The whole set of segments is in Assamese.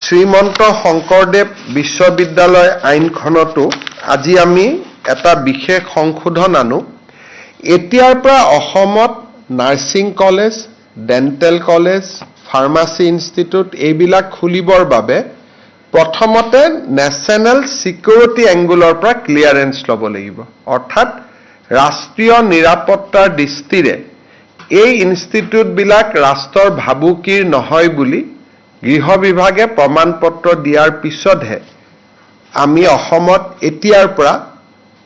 শ্ৰীমন্ত শংকৰদেৱ বিশ্ববিদ্যালয় আইনখনতো আজি আমি এটা বিশেষ সংশোধন আনো। এতিয়াৰ পৰা অসমত nursing college, dental college, pharmacy institute এইবিলাক খুলিবৰ বাবে প্ৰথমতে নেশ্যনেল সিকিউৰিটি এংগুলৰ পৰা ক্লিয়াৰেন্স ল'ব লাগিব। অৰ্থাৎ ৰাষ্ট্ৰীয় নিৰাপত্তাৰ দৃষ্টিৰে এই ইনষ্টিটিউটবিলাক ৰাষ্ট্ৰৰ ভাবুকিৰ নহয় বুলি গৃহ বিভাগে প্ৰমাণপত্ৰ দিয়াৰ পিছতহে আমি অসমত এতিয়াৰ পৰা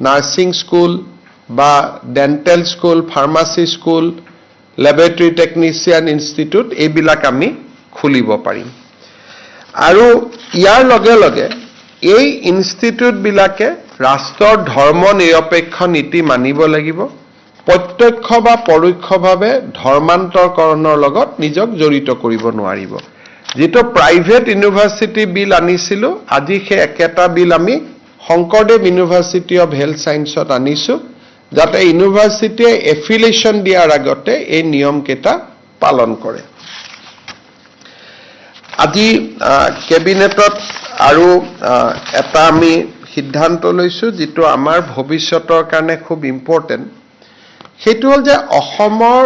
নাৰ্ছিং স্কুল বা dental school, pharmacy school, laboratory technician institute এইবিলাক আমি খুলিব পাৰিম। আৰু ইয়াৰ লগে লগে এই ইনষ্টিটিউটবিলাকে ৰাষ্ট্ৰৰ ধৰ্ম নিৰপেক্ষ নীতি মানিব লাগিব, প্ৰত্যক্ষ বা পৰোক্ষভাৱে ধৰ্মান্তৰকৰণৰ লগত নিজক জড়িত কৰিব নোৱাৰিব। যিটো প্ৰাইভেট ইউনিভাৰ্চিটি বিল আনিছিলোঁ, আজি সেই একেটা বিল আমি শংকৰদেৱ ইউনিভাৰ্চিটি অৱ হেল্থ ছায়েন্সত আনিছোঁ, যাতে ইউনিভাৰ্চিটিয়ে এফিলিয়েশ্যন দিয়াৰ আগতে এই নিয়মকেইটা পালন কৰে। আজি কেবিনেটত আৰু এটা আমি সিদ্ধান্ত লৈছোঁ, যিটো আমাৰ ভৱিষ্যতৰ কাৰণে খুব ইম্পৰ্টেণ্ট। সেইটো হ'ল যে অসমৰ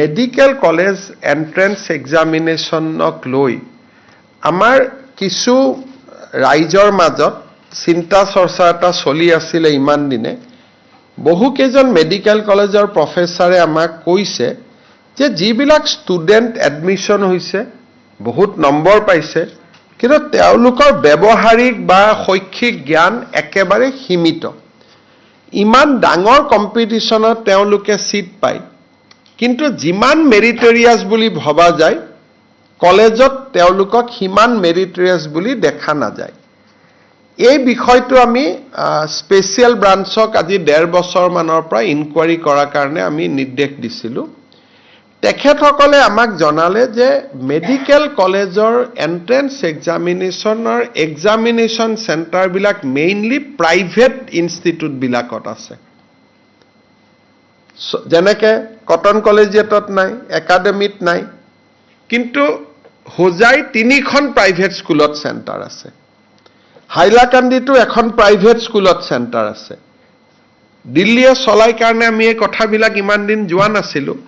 মেডিকেল কলেজ এণ্ট্ৰেন্স এক্সামিনেশ্যনক লৈ আমাৰ কিছু ৰাইজৰ মাজত চিন্তা চৰ্চা এটা চলি আছিলে ইমান দিনে। বহুকেইজন মেডিকেল কলেজৰ প্ৰফেচাৰে আমাক কৈছে যে যিবিলাক ষ্টুডেণ্ট এডমিশ্যন হৈছে, বহুত নম্বৰ পাইছে, কিন্তু তেওঁলোকৰ ব্যৱহাৰিক বা শৈক্ষিক জ্ঞান একেবাৰে সীমিত। ইমান ডাঙৰ কম্পিটিশ্যনত তেওঁলোকে ছিট পায়, কিন্তু যিমান মেৰিটৰিয়াছ বুলি ভবা যায়, কলেজত তেওঁলোকক সিমান মেৰিটৰিয়াছ বুলি দেখা নাযায়। এই বিষয়টো আমি স্পেচিয়েল ব্ৰাঞ্চক আজি 1.5 বছৰমানৰ পৰা ইনকুৱাৰী কৰাৰ কাৰণে আমি নিৰ্দেশ দিছিলোঁ। তেখেতসকলে আমাক জনালে যে মেডিকেল কলেজৰ এণ্ট্ৰেন্স এক্সামিনেশ্যনৰ এক্সামিনেশ্যন চেণ্টাৰবিলাক মেইনলি প্ৰাইভেট ইনষ্টিটিউটবিলাকত আছে। যেনেকৈ কটন কলেজিয়েটত নাই, একাডেমীত নাই, কিন্তু হোজাই 3খন প্ৰাইভেট স্কুলত চেণ্টাৰ আছে। হাইলাকান্দিতো এখন প্ৰাইভেট স্কুলত চেণ্টাৰ আছে। দিল্লীয়ে চলাই কাৰণে আমি এই কথাবিলাক ইমান দিন যোৱা নাছিলোঁ।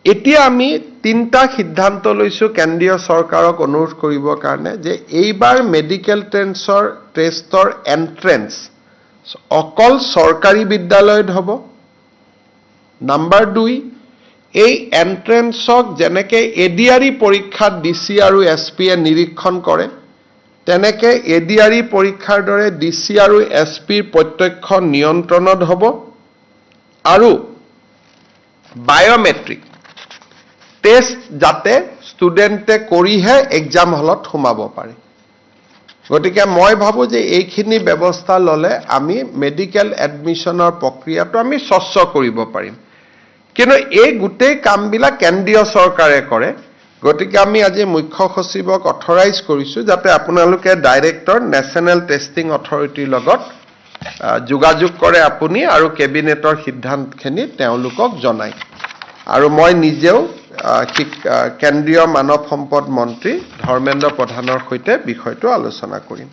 এতিয়া আমি 3টা সিদ্ধান্ত লৈছোঁ কেন্দ্ৰীয় চৰকাৰক অনুৰোধ কৰিবৰ কাৰণে, যে এইবাৰ মেডিকেল টেষ্টৰ এণ্ট্ৰেন্স অকল চৰকাৰী বিদ্যালয়ত হ'ব। নাম্বাৰ 2, এই এণ্ট্ৰেন্সক যেনেকৈ এডিআৰই পৰীক্ষাত ডিচি আৰু এছপিয়ে নিৰীক্ষণ কৰে, তেনেকৈ এডিআৰই পৰীক্ষাৰ দৰে ডিচি আৰু এছপিৰ প্ৰত্যক্ষ নিয়ন্ত্ৰণত হ'ব। আৰু বায়'মেট্ৰিক টেষ্ট যাতে ষ্টুডেণ্টে কৰিহে এক্সাম হলত সোমাব পাৰে। গতিকে মই ভাবোঁ যে এইখিনি ব্যৱস্থা ল'লে আমি মেডিকেল এডমিশ্যনৰ প্ৰক্ৰিয়াটো আমি স্বচ্ছ কৰিব পাৰিম। কিন্তু এই গোটেই কামবিলাক কেন্দ্ৰীয় চৰকাৰে কৰে। গতিকে আমি আজি মুখ্য সচিবক অথৰাইজ কৰিছোঁ যাতে আপোনালোকে ডাইৰেক্টৰ নেশ্যনেল টেষ্টিং অথৰিটিৰ লগত যোগাযোগ কৰে আপুনি, আৰু কেবিনেটৰ সিদ্ধান্তখিনি তেওঁলোকক জনায়। আৰু মই নিজেও কেন্দ্ৰীয় মানৱ সম্পদ মন্ত্ৰী ধৰ্মেন্দ্ৰ প্ৰধানৰ সৈতে বিষয়টো আলোচনা কৰিম।